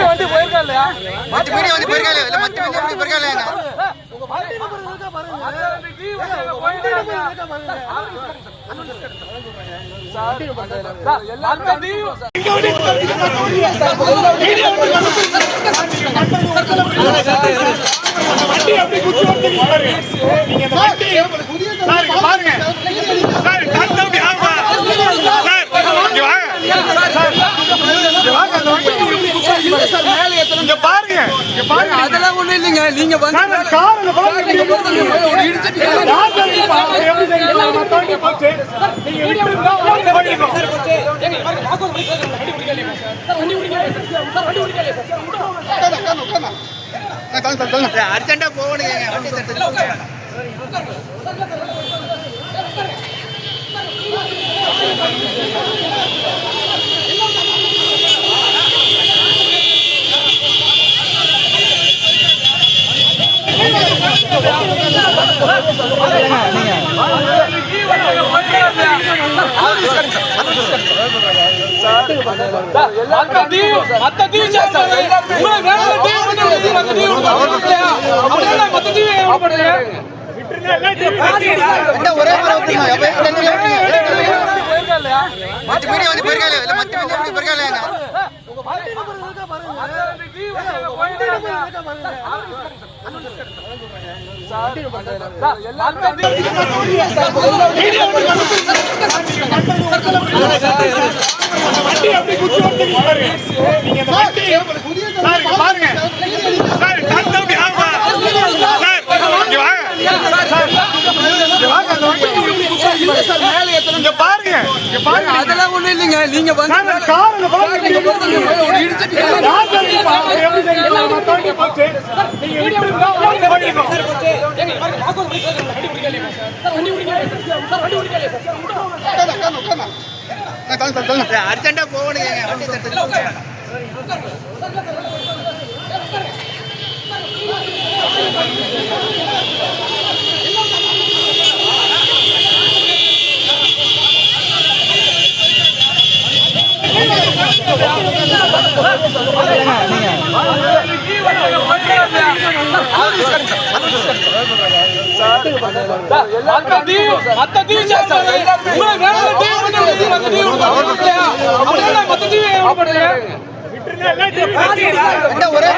வண்டி போயிருக்கா இல்லையா? மத்த மீடியா வந்து போயிருக்கா இல்லையா? இல்ல மத்த மீடியா வந்து போயிருக்கா இல்லையா? வண்டி நம்பர் இருக்கா பாருங்க. வண்டி அப்படி குத்து வந்து நீங்க பாருங்க சார் அதெல்லாம் ஒண்ணு இல்லைங்க. நீங்க அர்ஜென்டா போகணுங்க வண்டி ஒரே மத்த மீடியா வந்து போயிருக்கா இல்லையா? இல்ல மத்த மீடியா வந்து போயிருக்கா இல்லையா? வண்டி நம்பர் இருக்கா பாருங்க. வண்டி அப்படி குத்து வந்து நீங்க பாருங்க அதெல்லாம் ஒண்ணு இல்லைங்க. நீங்க அர்ஜென்டா போகணுங்க வண்டி ஒரே